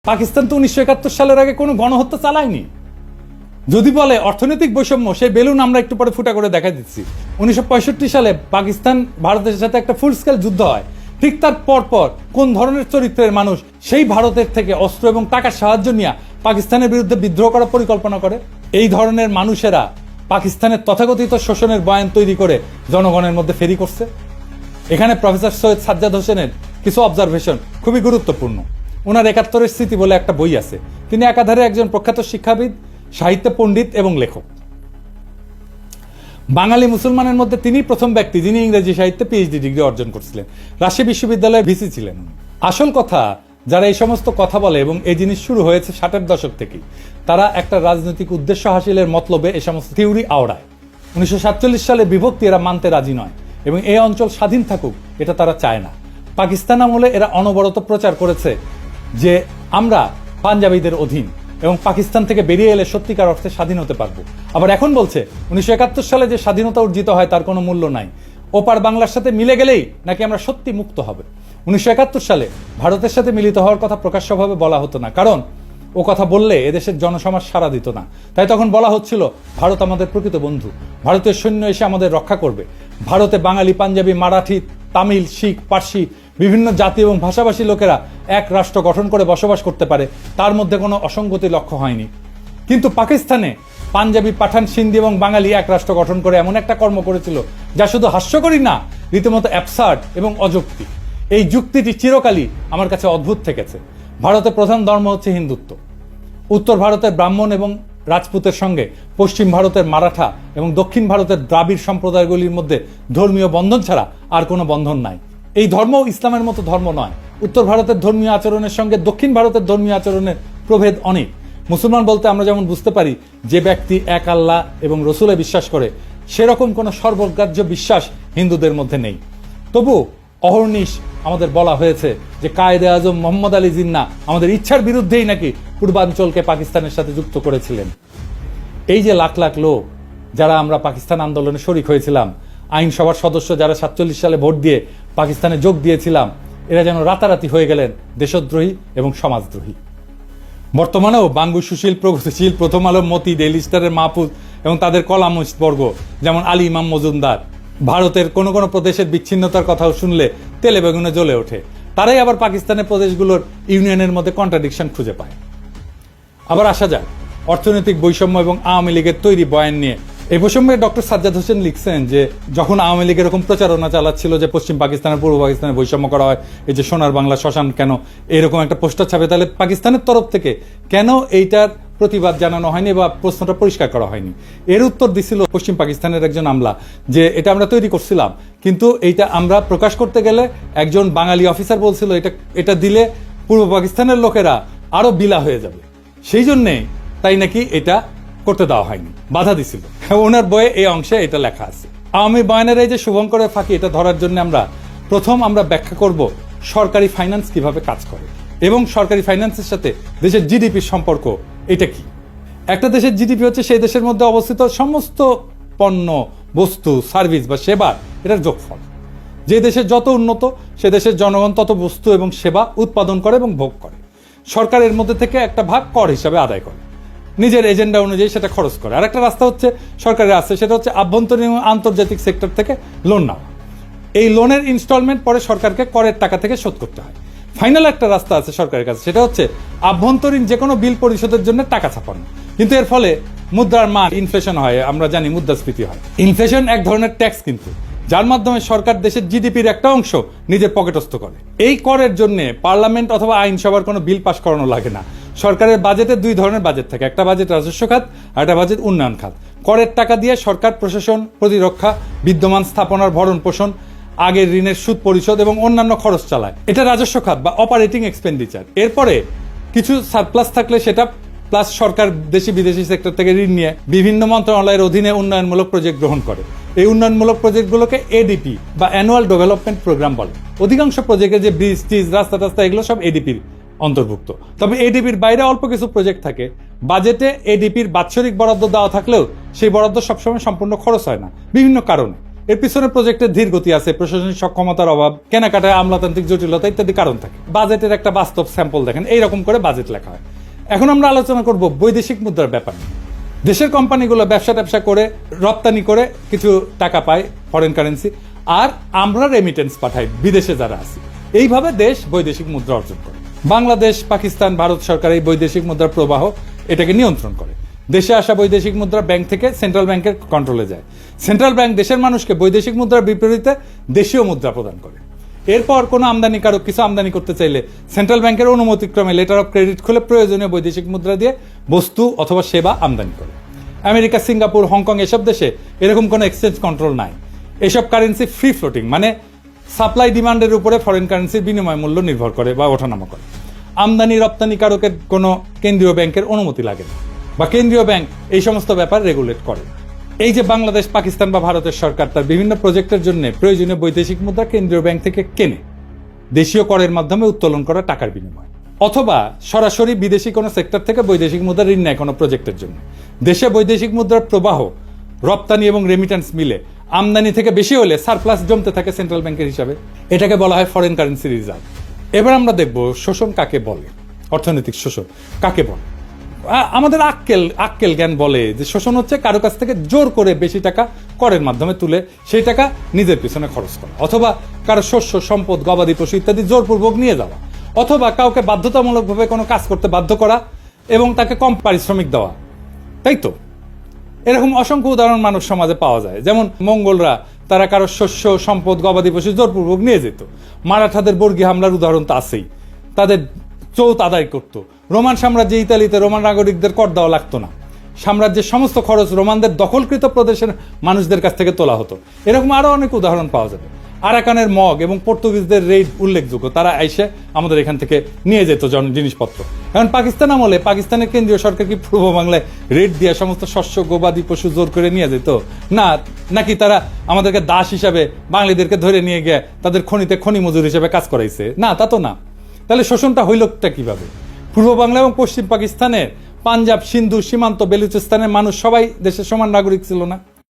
পাকিস্তান তো 1971 সালের আগে কোনো গণহত্যা চালায়নি। যদি বলে অর্থনৈতিক বৈষম্য, সেই বেলুন আমরা একটু পরে ফুটা করে দেখা দিচ্ছি। 1965 সালে পাকিস্তান ভারতের সাথে একটা ফুল স্কেল যুদ্ধ হয়। ঠিক তার পর কোন ধরনের চরিত্রের মানুষ সেই ভারতের থেকে অস্ত্র এবং টাকার সাহায্য নিয়ে পাকিস্তানের বিরুদ্ধে বিদ্রোহ করার পরিকল্পনা করে? এই ধরনের মানুষেরা পাকিস্তানের তথাকথিত শোষণের বয়ান তৈরি করে জনগণের মধ্যে ফেরি করছে। এখানে প্রফেসর সৈয়দ সাজ্জাদ হোসেনের কিছু অবজারভেশন খুবই গুরুত্বপূর্ণ। ওনার 71 স্মৃতি বলে একটা বই আছে। তিনি একাধারে একজন প্রখ্যাত শিক্ষাবিদ, সাহিত্য পণ্ডিত এবং লেখক। বাঙালি মুসলমানের মধ্যে তিনি প্রথম ব্যক্তি যিনি ইংরেজি সাহিত্যে পিএইচডি ডিগ্রি অর্জন করছিলেন। রাজশাহী বিশ্ববিদ্যালয়ে ভিসি ছিলেন। আসল কথা, যারা এই সমস্ত কথা বলে এবং এই জিনিস শুরু হয়েছে 60-এর দশক থেকেই, তারা একটা রাজনৈতিক উদ্দেশ্য হাসিলের মতলবে এই সমস্ত থিওরি আওড়ায়। 1947 সালে বিভক্তি এরা মানতে রাজি নয় এবং এই অঞ্চল স্বাধীন থাকুক এটা তারা চায় না। পাকিস্তান আমলে এরা অনবরত প্রচার করেছে যে আমরা পাঞ্জাবিদের অধীন এবং পাকিস্তান থেকে বেরিয়ে এলে সত্যিকার অর্থে স্বাধীন হতে পারবো। আবার এখন বলছে 1971 সালে যে স্বাধীনতা অর্জিত হয় তার কোনো মূল্য নাই, ওপার বাংলার সাথে মিলে গেলেই নাকি আমরা সত্যি মুক্ত হবে। 1971 সালে ভারতের সাথে মিলিত হওয়ার কথা প্রকাশ্যভাবে বলা হতো না, কারণ ও কথা বললে এদেশের জনসমাজ সাড়া দিত না। তাই তখন বলা হচ্ছিল ভারত আমাদের প্রকৃত বন্ধু, ভারতের সৈন্য এসে আমাদের রক্ষা করবে। ভারতে বাঙালি, পাঞ্জাবি, মারাঠি, তামিল, শিখ, পার্সি বিভিন্ন জাতি এবং ভাষাভাষী লোকেরা এক রাষ্ট্র গঠন করে বসবাস করতে পারে, তার মধ্যে কোনো অসঙ্গতি লক্ষ্য হয়নি। কিন্তু পাকিস্তানে পাঞ্জাবি, পাঠান, সিন্ধি এবং বাঙালি এক রাষ্ট্র গঠন করে এমন একটা কর্ম করেছিল যা শুধু হাস্যকরই না, রীতিমতো অ্যাবসার্ড এবং অযৌক্তিক। এই যুক্তিটি চিরকালই আমার কাছে অদ্ভুত থেকেছে। ভারতের প্রধান ধর্ম হচ্ছে হিন্দুত্ব। উত্তর ভারতের ব্রাহ্মণ এবং রাজপুতের সঙ্গে পশ্চিম ভারতের মারাঠা এবং দক্ষিণ ভারতের দ্রাবিড় সম্প্রদায়গুলির মধ্যে ধর্মীয় বন্ধন ছাড়া আর কোনো বন্ধন নাই। এই ধর্ম ইসলামের মতো ধর্ম নয়। উত্তর ভারতের ধর্মীয় আচরণের সঙ্গে দক্ষিণ ভারতের ধর্মীয় আচরণের প্রভেদ অনেক। মুসলমান বলতে আমরা যেমন বুঝতে পারি যে ব্যক্তি এক আল্লাহ এবং রসুলে বিশ্বাস করে, সেরকম কোনো সর্বগ্রাহ্য বিশ্বাস হিন্দুদের মধ্যে নেই। তবু অহর্নিশ আমাদের বলা হয়েছে যে কায়েদে আজম মোহাম্মদ আলী জিন্না আমাদের ইচ্ছার বিরুদ্ধেই নাকি পূর্বাঞ্চলকে পাকিস্তানের সাথে যুক্ত করেছিলেন। এই যে লাখ লাখ লোক যারা আমরা পাকিস্তান আন্দোলনে শরিক হয়েছিলাম, আইনসভার সদস্য যারা 47 সালে ভোট দিয়ে পাকিস্তানে যোগ দিয়েছিলাম, এরা যেন রাতারাতি হয়ে গেলেন দেশদ্রোহী এবং সমাজদ্রোহী। বর্তমানেও বাঙ্গু, সুশীল, প্রগতিশীল, প্রথম আলো, মতি, ডেইলি স্টারের মাহফুজ এবং তাদের কলামিস্ট বর্গ যেমন আলী ইমাম মজুমদার ভারতের কোনো কোনো প্রদেশের বিচ্ছিন্নতার কথাও শুনলে তেলে বেগুনে জ্বলে ওঠে। তারাই আবার পাকিস্তানের প্রদেশগুলোর ইউনিয়নের মধ্যে কন্ট্রাডিকশন খুঁজে পায়। আবার আসা যায় অর্থনৈতিক বৈষম্য এবং আওয়ামী লীগের তৈরি বয়ান নিয়ে। এই প্রসঙ্গে ডক্টর সাজ্জাদ হোসেন লিখছেন যে যখন আওয়ামী লীগ এরকম প্রচারণা চালাচ্ছিল যে পশ্চিম পাকিস্তানের পূর্ব পাকিস্তানের বৈষম্য করা হয়, এই যে সোনার বাংলা শ্মশান কেন, এরকম একটা পোস্টার ছাপে, তাহলে পাকিস্তানের তরফ থেকে কেন এইটার প্রতিবাদ জানানো হয়নি বা প্রশ্নটা পরিষ্কার করা হয়নি? এর উত্তর দিছিল পশ্চিম পাকিস্তানের একজন আমলা যে এটা আমরা তৈরি করছিলাম, কিন্তু এইটা আমরা প্রকাশ করতে গেলে একজন বাঙালি অফিসার বলছিল এটা দিলে পূর্ব পাকিস্তানের লোকেরা আরো বিলা হয়ে যাবে, সেই জন্যে তাই নাকি এটা করতে দেওয়া হয়নি, বাধা দিছিল। ওনার বইয়ে এই অংশে এটা লেখা আছে। আওয়ামী বয়ানের এই যে শুভঙ্করের ফাঁকি, এটা ধরার জন্য আমরা ব্যাখ্যা করব সরকারি ফাইন্যান্স কিভাবে কাজ করে এবং সরকারি ফাইন্যান্সের সাথে দেশের জিডিপির সম্পর্ক এটা কি। একটা দেশের জিডিপি হচ্ছে সেই দেশের মধ্যে অবস্থিত সমস্ত পণ্য, বস্তু, সার্ভিস বা সেবার এটার যোগফল। যে দেশের যত উন্নত সে দেশের জনগণ তত বস্তু এবং সেবা উৎপাদন করে এবং ভোগ করে। সরকারের মধ্যে থেকে একটা ভাগ কর হিসাবে আদায় করে, নিজের এজেন্ডা অনুযায়ী সেটা খরচ করে। আর একটা রাস্তা হচ্ছে সরকারের আছে, সেটা হচ্ছে আভ্যন্তরীণ এবং আন্তর্জাতিক সেক্টর থেকে লোন নেওয়া। এই লোনের ইনস্টলমেন্ট পরে সরকারকে করের টাকা থেকে শোধ করতে হয়। ফাইনাল একটা রাস্তা আছে সরকারের কাছে, সেটা হচ্ছে আভ্যন্তরীণ যে কোনো বিল পরিশোধের জন্য টাকা ছাপানো। কিন্তু এর ফলে মুদ্রার মান ইনফ্লেশন হয়, আমরা জানি মুদ্রাস্ফীতি হয়। ইনফ্লেশন এক ধরনের ট্যাক্স কিন্তু, যার মাধ্যমে সরকার দেশের জিডিপির একটা অংশ নিজের পকেটস্থ করে। এই করের জন্য পার্লামেন্ট অথবা আইনসভার কোনো বিল পাস করানো লাগে না। সরকারের বাজেটে দুই ধরনের বাজেট থাকে, একটা বাজেট রাজস্ব খাত আর একটা বাজেট উন্নয়ন খাত। করের টাকা দিয়ে সরকার প্রশাসন, প্রতিরক্ষা, বিদ্যমান স্থাপনার ভরণ পোষণ, আগের ঋণের সুদ পরিশোধ এবং অন্যান্য খরচ চালায়। এটা রাজস্ব খাত বা অপারেটিং এক্সপেন্ডিচার। এরপরে কিছু সারপ্লাস থাকলে সেটা প্লাস সরকার দেশি বিদেশি সেক্টর থেকে ঋণ নিয়ে বিভিন্ন মন্ত্রণালয়ের অধীনে উন্নয়নমূলক প্রজেক্ট গ্রহণ করে। এই উন্নয়নমূলক প্রজেক্টগুলোকে এডিপি বা অ্যানুয়াল ডেভেলপমেন্ট প্রোগ্রাম বলে। অধিকাংশ প্রজেক্টে যে ব্রিজ, টিজ, রাস্তা টাস্তা এগুলো সব এডিপির অন্তর্ভুক্ত। তবে এডিপির বাইরে অল্প কিছু প্রজেক্ট থাকে। বাজেটে এডিপির বাৎসরিক বরাদ্দ দেওয়া থাকলেও সেই বরাদ্দ সবসময় সম্পূর্ণ খরচ হয় না বিভিন্ন কারণে। এর পিছনে প্রজেক্টের ধীর গতি আছে, প্রশাসনিক সক্ষমতার অভাব, কেনাকাটায় আমলাতান্ত্রিক জটিলতা ইত্যাদি কারণ থাকে। বাজেটের একটা বাস্তব স্যাম্পল দেখেন, এইরকম করে বাজেট লেখা হয়। এখন আমরা আলোচনা করব বৈদেশিক মুদ্রার ব্যাপার নিয়ে। দেশের কোম্পানিগুলো ব্যবসা করে রপ্তানি করে কিছু টাকা পায় ফরেন কারেন্সি, আর আমরা রেমিটেন্স পাঠাই বিদেশে যারা আছে। এইভাবে দেশ বৈদেশিক মুদ্রা অর্জন করে। বাংলাদেশ, পাকিস্তান, ভারত সরকার এই বৈদেশিক মুদ্রার প্রবাহ এটাকে নিয়ন্ত্রণ করে। দেশে আসা বৈদেশিক মুদ্রা ব্যাংক থেকে সেন্ট্রাল ব্যাংকের কন্ট্রোলে যায়। সেন্ট্রাল ব্যাংক দেশের মানুষকে বৈদেশিক মুদ্রার বিপরীতে দেশীয় মুদ্রা প্রদান করে। এরপর কোনো আমদানিকারক কিছু আমদানি করতে চাইলে সেন্ট্রাল ব্যাংকের অনুমতিক্রমে লেটার অফ ক্রেডিট খুলে প্রয়োজনীয় বৈদেশিক মুদ্রা দিয়ে বস্তু অথবা সেবা আমদানি করে। আমেরিকা, সিঙ্গাপুর, হংকং এসব দেশে এরকম কোনো এক্সচেঞ্জ কন্ট্রোল নাই। এসব কারেন্সি ফ্রি ফ্লোটিং, মানে সাপ্লাই ডিমান্ডের উপরে ফরেন কারেন্সির বিনিময় মূল্য নির্ভর করে বা ওঠানামা করে। আমদানি রপ্তানিকারকের কোনো কেন্দ্রীয় ব্যাংকের অনুমতি লাগে না, বা কেন্দ্রীয় ব্যাংক এই সমস্ত ব্যাপার রেগুলেট করে। এই যে বাংলাদেশ, পাকিস্তান বা ভারতের সরকার তার বিভিন্ন প্রজেক্টের জন্য প্রয়োজনীয় বৈদেশিক মুদ্রা কেন্দ্রীয় ব্যাংক থেকে কেনে দেশীয় করের মাধ্যমে উত্তোলন করা টাকার বিনিময়, অথবা সরাসরি বিদেশি কোনো সেক্টর থেকে বৈদেশিক মুদ্রা ঋণ নেয় কোনো প্রজেক্টের জন্য। দেশে বৈদেশিক মুদ্রার প্রবাহ রপ্তানি এবং রেমিটেন্স মিলে আমদানি থেকে বেশি হলে সারপ্লাস জমতে থাকে সেন্ট্রাল ব্যাংকের হিসাবে। এটাকে বলা হয় ফরেন কারেন্সি রিজার্ভ। এবার আমরা দেখব শোষণ কাকে বলে, অর্থনৈতিক শোষণ কাকে বলে। আমাদের আক্কেল জ্ঞান বলে যে শোষণ হচ্ছে কারো কাছ থেকে জোর করে বেশি টাকা করের মাধ্যমে তুলে সেই টাকা নিজের পিছনে খরচ করা, অথবা কারো শস্য, সম্পদ, গবাদি পশু ইত্যাদি জোরপূর্বক নিয়ে যাওয়া, অথবা কাউকে বাধ্যতামূলকভাবে কোনো কাজ করতে বাধ্য করা এবং তাকে কম পারিশ্রমিক দেওয়া। তাই তো এরকম অসংখ্য উদাহরণ মানব সমাজে পাওয়া যায়। যেমন মঙ্গলরা তারা কারো শস্য, সম্পদ, গবাদি পশু জোরপূর্বক নিয়ে যেত। মারাঠাদের বর্গী হামলার উদাহরণ তো আছেই, তাদের চৌত আদায় করত। রোমান সাম্রাজ্যে ইতালিতে রোমান নাগরিকদের কর দেওয়া লাগতো না, সাম্রাজ্যের সমস্ত খরচ রোমানদের দখলকৃত প্রদেশের মানুষদের কাছ থেকে তোলা হতো। এরকম আরো অনেক উদাহরণ পাওয়া যাবে। আরাকানের মগ এবং পর্তুগিজদের রেড উল্লেখযোগ্য, তারা এসে আমাদের এখান থেকে নিয়ে যেত জিনিসপত্র। এখন পাকিস্তান আমলে পাকিস্তানের কেন্দ্রীয় সরকার কি পূর্ব বাংলায় রেড দিয়ে সমস্ত শস্য, গবাদি পশু জোর করে নিয়ে যেত? না, নাকি তারা আমাদেরকে দাস হিসাবে বাঙালিদেরকে ধরে নিয়ে গিয়ে তাদের খনিতে খনি মজুর হিসেবে কাজ করাইছে? না, তা তো না। তাহলে শোষণটা হইলটা কিভাবে? পূর্ব বাংলা এবং পশ্চিম পাকিস্তানের, পাঞ্জাব, সিন্ধু, সীমান্ত, বেলুচিস্তানের মানুষ সবাই দেশের সমান নাগরিক ছিল না?